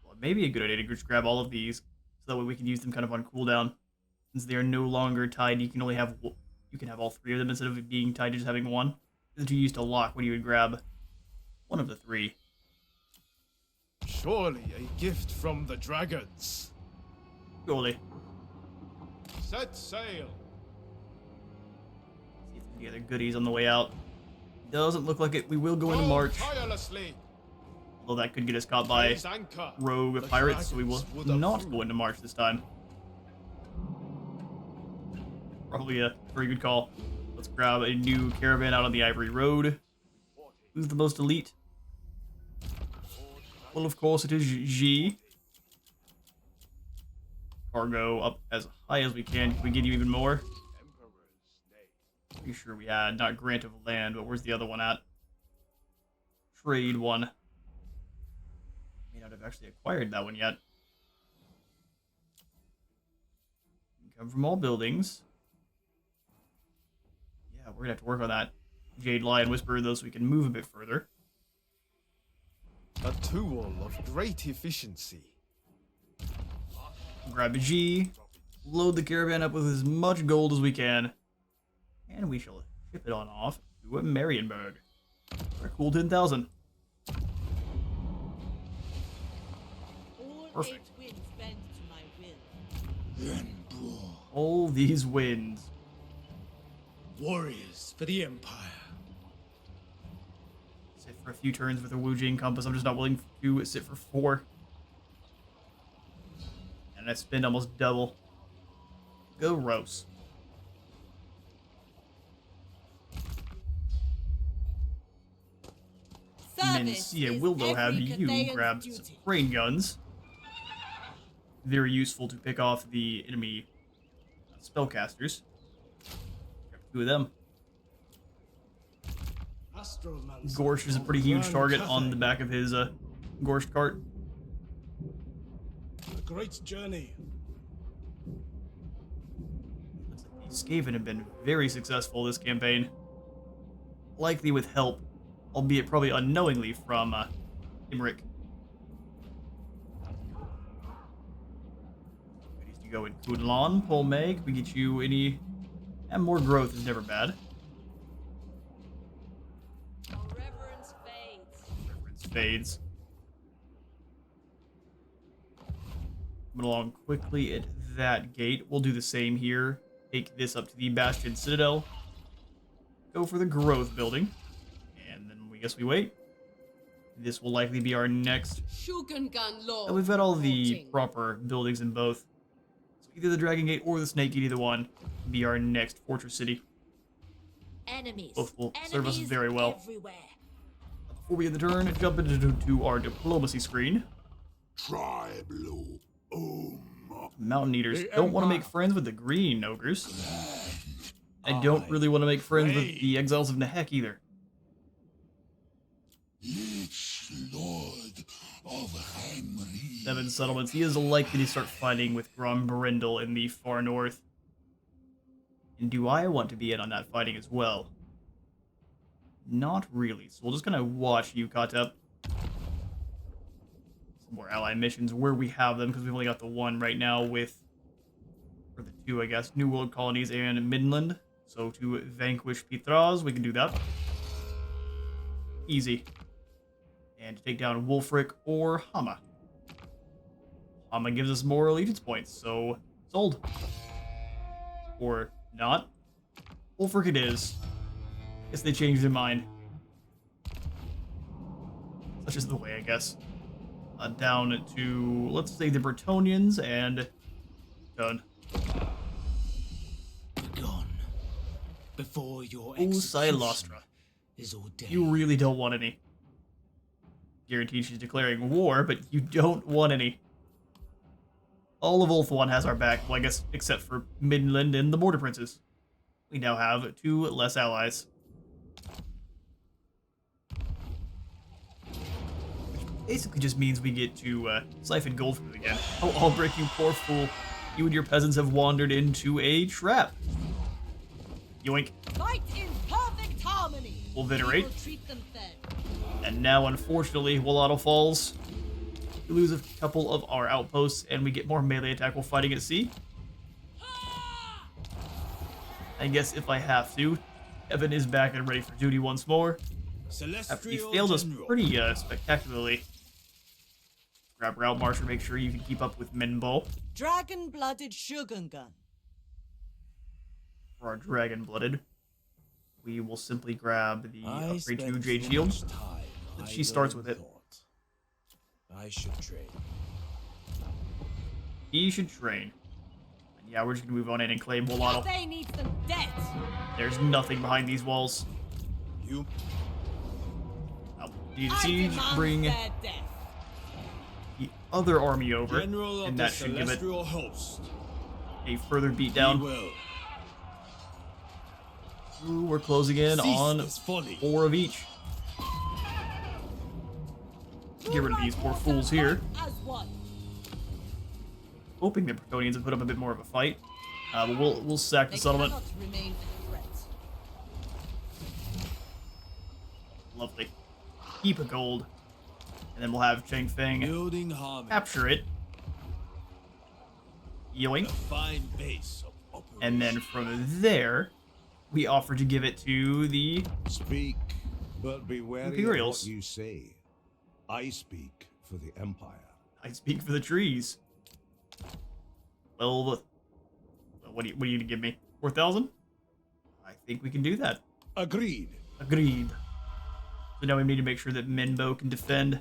Well, maybe a good idea to just grab all of these, so that way we can use them kind of on cooldown. Since they are no longer tied, you can have all three of them instead of it being tied to just having one. That you used to lock when you would grab one of the three. Surely a gift from the dragons. Surely. Set sail. See if there's any other goodies on the way out. Doesn't look like it. We will go into Row March. tirelessly. Although that could get us caught by Raise anchor. rogue The pirates, so we will dragons would not approve. go into March this time. Probably a very good call. Let's grab a new caravan out on the Ivory Road. Who's the most elite? Well, of course, it is G. Cargo up as high as we can. Can we get you even more? Pretty sure we had not grant of land, but where's the other one at? Trade one. May not have actually acquired that one yet. Come from all buildings. Yeah, we're gonna have to work on that. Jade, Lie, and Whisper, though, so we can move a bit further. A tool of great efficiency. Grab a G, load the caravan up with as much gold as we can, and we shall ship it on off to Marienburg. For a cool 10,000. All Perfect. 8 winds bend to my will. All these winds. Warriors for the Empire. Sit for a few turns with a Wu Jing compass. I'm just not willing to sit for 4. And I spend almost double. Go Rose. Service Mencia is will though have every you Cathayan's grab duty. some rain guns. Very useful to pick off the enemy spellcasters. Grab 2 of them. Astromancer Gorsh is a pretty of huge Grand target Cathay. on the back of his Gorsh cart. A great journey. Looks like the Skaven have been very successful this campaign. Likely with help, albeit probably unknowingly from Imric. Ready to go in Kunlan, Polmeg. We get you any... And more growth is never bad. Reverence fades. Reference fades. Moving along quickly at that gate. We'll do the same here. Take this up to the Bastion Citadel. Go for the growth building. And then we guess we wait. This will likely be our next. Shugengan Law. And we've got all the reporting. proper buildings in both. So either the Dragon Gate or the Snake Gate, either one, will be our next fortress city. Enemies. Both will serve us Enemies very well. Everywhere. Before we get the turn, jump into our diplomacy screen. Tribal. Mountain Eaters The don't want to make Empire. friends with the green ogres. I don't really want to make friends with the exiles of Nahek either. Lord of Heimri. 7 settlements. He is likely to start fighting with Grombrindle in the far north. And do I want to be in on that fighting as well? Not really. So we'll just kind of watch you, Katep. Some more ally missions where we have them, because we've only got the one right now with... Or the 2, I guess. New World Colonies and Midland. So to vanquish Pitraz, we can do that. Easy. And to take down Wulfric or Hama. Hama gives us more allegiance points, so sold. Or not. Wulfric it is. Guess they changed their mind. Such is the way, I guess. Down to, let's say, the Bretonians, and done. Gone. Before your Ooh, execution Silostra. is ordained. You really don't want any. Guaranteed she's declaring war, but you don't want any. All of Ulthuan has our back, well, I guess, except for Midland and the Border Princes. We now have 2 less allies. basically just means we get to siphon gold from it again. Oh, I'll break you, poor fool. You and your peasants have wandered into a trap. Yoink. Fight in perfect harmony. We'll venerate. We will treat them fair. And now, unfortunately, while Auto falls, we lose a couple of our outposts, and we get more melee attack while fighting at sea. I guess if I have to. Evan is back and ready for duty once more. After he failed us pretty spectacularly. Grab Route Marcher, make sure you can keep up with Minbo. Dragon-blooded Shogungun. For our Dragon-blooded, we will simply grab the upgrade to Jade too Shield. much time She starts with it. thought. I should trade. He should train. And yeah, we're just gonna move on in and claim Volano. Cathay needs them dead. There's nothing behind these walls. You Need I siege, demand bring their death. the other army over, General of and the that should give it Celestial Host. a further We beatdown. will. Ooh, we're closing in Cease on this folly. 4 of each. Get rid of these poor fools here. As one. Hoping the Bretonians have put up a bit more of a fight. But we'll sack the They settlement. cannot remain a threat. Lovely. Heap of gold. And then we'll have Cheng Feng Building harmony. capture it. Yoink. A fine base of operation. And then from there, we offer to give it to the Speak, but be wary of what Imperials. you say. I speak for the Empire. I speak for the trees. Well, what do you give me? 4,000? I think we can do that. Agreed. Agreed. So now we need to make sure that Minbo can defend.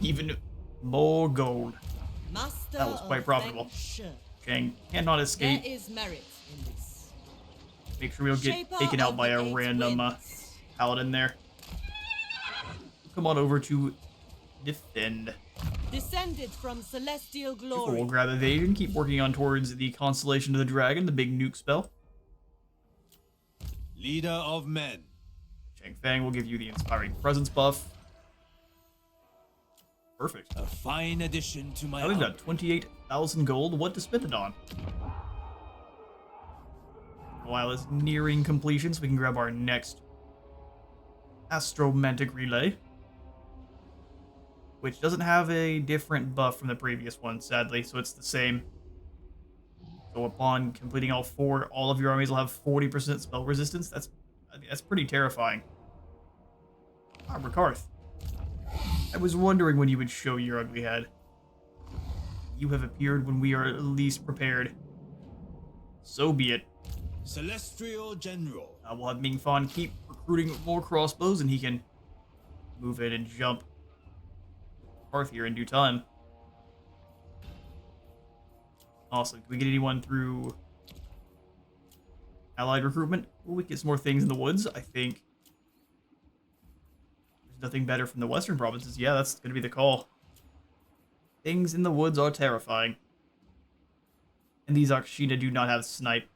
Even more gold. Master That was quite of profitable. Feng Shi. Chang cannot There escape. is merit in this. Make sure we don't get Shaper taken out of by the a Eight random Winds. paladin there. Come on over to defend. Descended from celestial So glory. we'll grab evasion, keep working on towards the constellation of the dragon, the big nuke spell. Leader of men. Chang Feng will give you the inspiring presence buff. Perfect. A fine addition to my Now we've got army. 28,000 gold. What to spend it on? While it's nearing completion, so we can grab our next Astromantic Relay, which doesn't have a different buff from the previous one, sadly, so it's the same. So upon completing all 4, all of your armies will have 40% spell resistance. That's pretty terrifying. Ah, Rakarth. I was wondering when you would show your ugly head. You have appeared when we are least prepared. So be it. Celestial General. We'll have Ming Fan keep recruiting more crossbows, and he can move in and jump Hearth here in due time. Awesome. Can we get anyone through allied recruitment? Well, we get some more things in the woods, I think. There's nothing better from the western provinces. Yeah, that's going to be the call. Things in the woods are terrifying. And these Akshina do not have snipe.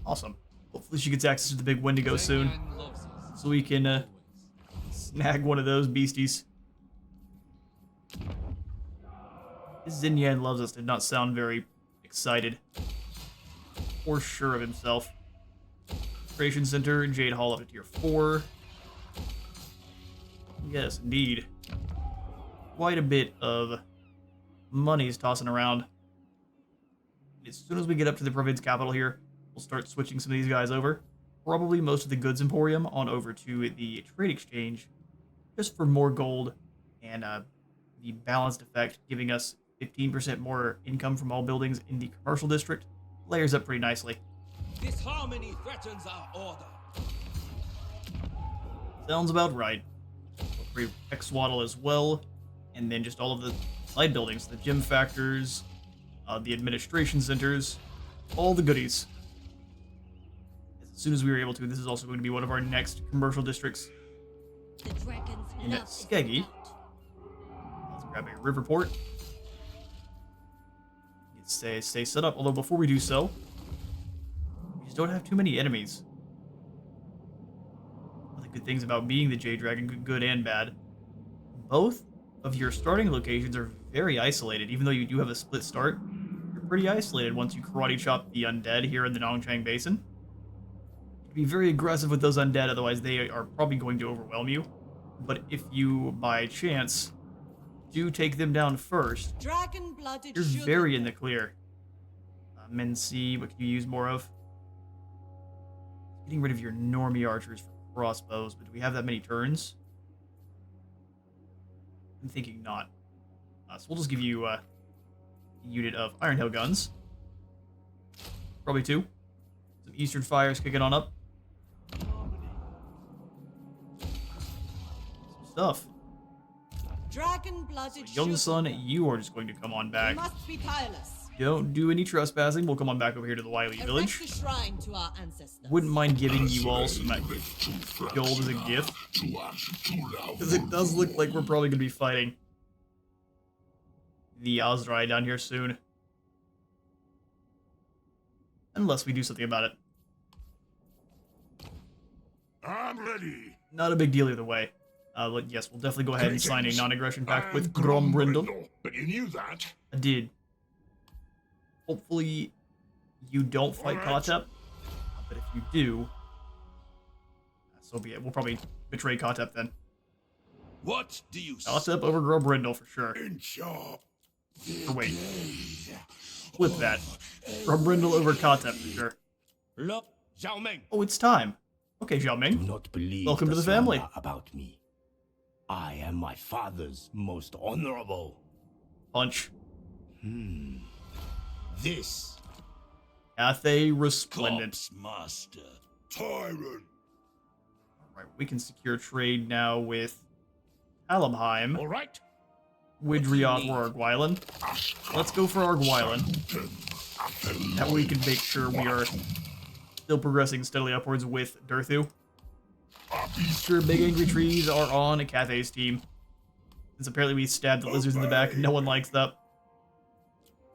Awesome. Hopefully she gets access to the big Wendigo soon, Zhang loves us. so we can Always. snag one of those beasties. Xinyan loves us did not sound very excited or sure of himself. Creation Center, Jade Hall up to tier 4. Yes, indeed. Quite a bit of money's tossing around. As soon as we get up to the province capital here, we'll start switching some of these guys over. Probably most of the goods emporium on over to the trade exchange, just for more gold and the balanced effect, giving us 15% more income from all buildings in the commercial district. Layers up pretty nicely. Disharmony threatens our order. Sounds about right. Free X-Swaddle as well, and then just all of the side buildings, the gym factors, the administration centers, all the goodies. As soon as we were able to, this is also going to be one of our next commercial districts. The dragons And love that's this Skeggy. amount. Let's grab a river port. Stay set up, although before we do so, we You just don't have too many enemies. One of the good things about being the Jade Dragon, good and bad. Both of your starting locations are very isolated, even though you do have a split start. You're pretty isolated once you karate chop the undead here in the Nongchang Basin. Be very aggressive with those undead, otherwise they are probably going to overwhelm you. But if you, by chance, do take them down first, Dragon-blooded you're sugar. very in the clear. Menci, what can you use more of? Getting rid of your normie archers for crossbows, but do we have that many turns? I'm thinking not. So we'll just give you a unit of Iron Hail guns. Probably 2. Some Eastern Fires kicking on up. Stuff. Dragon-blooded Young sugar. son, you are just going to come on We back. must be tireless. Don't do any trespassing. We'll come on back over here to the Wily Village. Erect a shrine to our ancestors. Wouldn't mind giving you all some gold as a gift, because it does look like we're probably going to be fighting the Ozrai down here soon. Unless we do something about it. I'm ready. Not a big deal either way. Yes, we'll definitely go ahead and sign a non-aggression pact with Grombrindle. But you knew that. I did. Hopefully, you don't fight Kotep. But if you do, so be it. We'll probably betray Kotep then. What do you Kotep over Grombrindle for sure. In sharp. Or wait. Flip that. Grombrindle over Kotep for sure. Look, Zhao Meng. Oh, it's time. Okay, Xiao Do Ming. not believe Welcome to the family. slander about me. I am my father's most honorable. Punch. This Cathay Resplendent. Corpse Master. Tyrant. Alright, we can secure trade now with Alamheim, All right. Widriot, or Arguilan. Let's go for Arguilan. That way we can make sure we are still progressing steadily upwards with Durthu. Sure, big angry trees are on Cathay's team. Since apparently we stabbed the lizards in the back, no one likes that.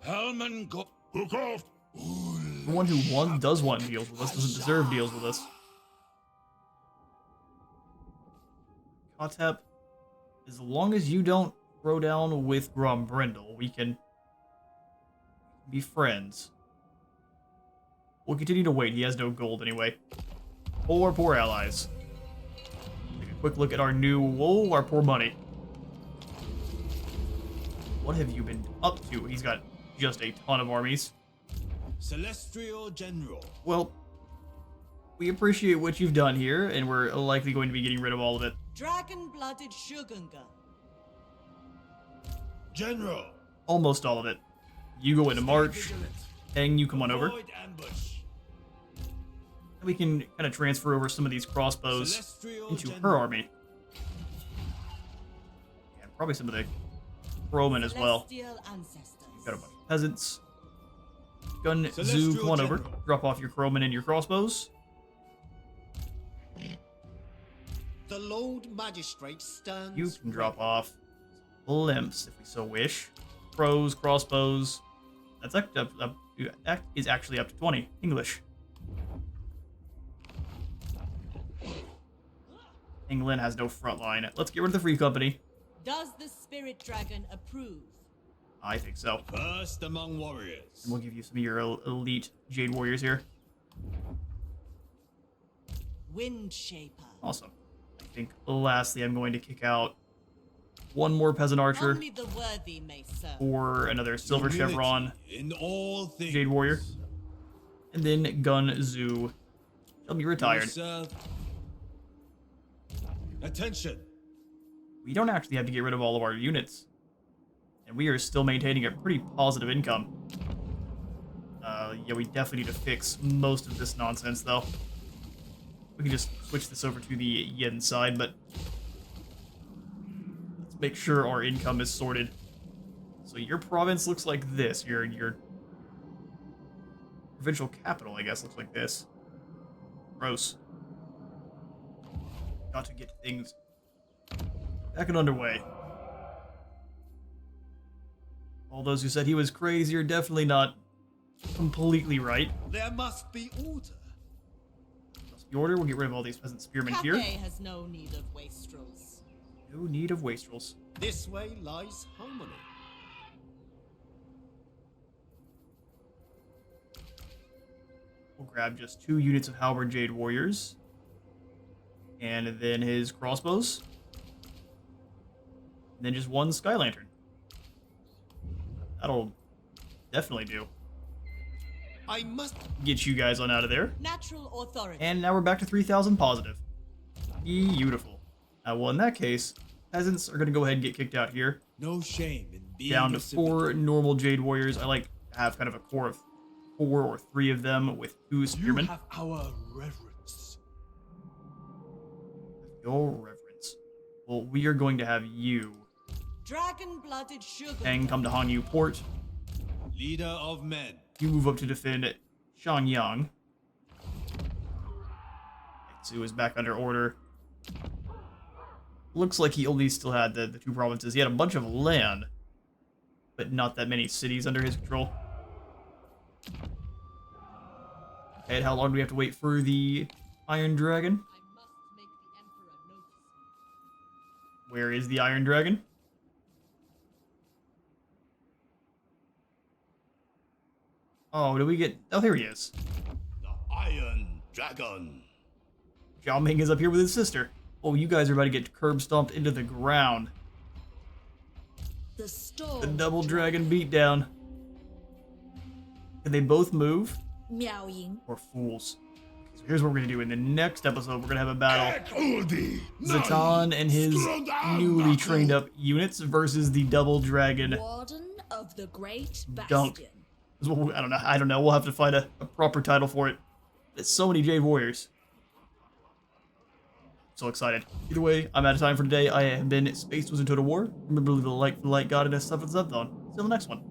Hellman go. Hook off. The one who does want deals with us doesn't deserve deals with us. Kotep, as long as you don't throw down with Grombrindle, we can be friends. We'll continue to wait. He has no gold anyway. Poor allies. Take a quick look at our our poor money. What have you been up to? He's got just a ton of armies. Celestial General. Well, we appreciate what you've done here, and we're likely going to be getting rid of all of it. Dragon-blooded Shugunga. General. Almost all of it. You go into March. Hang, you come on over. Avoid ambush. We can kind of transfer over some of these crossbows Celestial into her General. army. Yeah, probably some of the Roman as well. Celestial ancestors. Got a bunch of peasants. Gun Zoo, Celestial come on over. General. Drop off your Croman and your crossbows. The Lord Magistrate stands. You can drop off blimps if we so wish. Crows, crossbows. That's that is actually up to 20. English. England has no front line. Let's get rid of the Free Company. Does the Spirit Dragon approve? I think so. First among warriors. And we'll give you some of your elite Jade Warriors here. Windshaper. Awesome. I think lastly I'm going to kick out one more Peasant Archer Only the worthy may serve. or another Silver Humility Chevron in all things. Jade Warrior. And then Gun Zoo. Shall be retired. Serve. Attention. We don't actually have to get rid of all of our units. And we are still maintaining a pretty positive income. Yeah, we definitely need to fix most of this nonsense, though. We can just switch this over to the yen side, but let's make sure our income is sorted. So your province looks like this. Your provincial capital, I guess, looks like this. Gross. Got to get things back and underway. All those who said he was crazy are definitely not completely right. There must be order. the order. We'll get rid of all these peasant spearmen here. Cathay has no need of wastrels. No need of wastrels. This way lies harmony. We'll grab just 2 units of halberd Jade warriors. And then his crossbows. And then just 1 sky lantern. That'll definitely do. I must Get you guys on out of there. Natural authority. And now we're back to 3,000 positive. Beautiful. Well, in that case, peasants are going to go ahead and get kicked out here. no shame in being Down a to civilian. 4 normal Jade warriors. I like to have kind of a core of 4 or 3 of them with 2 You spearmen. have our reverence. Your reverence. Well, we are going to have you Dragon-blooded sugar. and come to Hanyu Port. Leader of men. You move up to defend Shenyang. Tsu is back under order. Looks like he only still had the 2 provinces. He had a bunch of land, but not that many cities under his control. And how long do we have to wait for the Iron Dragon? I must make the Emperor notice me. Where is the Iron Dragon? Oh, did we get... Oh, here he is. The Iron Dragon. Zhao Ming is up here with his sister. Oh, you guys are about to get curb stomped into the ground. The storm. The double dragon beatdown. Can they both move? Miao Ying. Or fools? So here's what we're gonna do. In the next episode, we're gonna have a battle. Zatan and his newly trained up units versus the double dragon Warden of the Great Dunk. Bastion. I don't know. We'll have to find a proper title for it. There's so many Jade Warriors. So excited. Either way, I'm out of time for today. I have been Space Was in Total War. Remember to leave a like for the light god and stuff and stuff on. See you on the next one.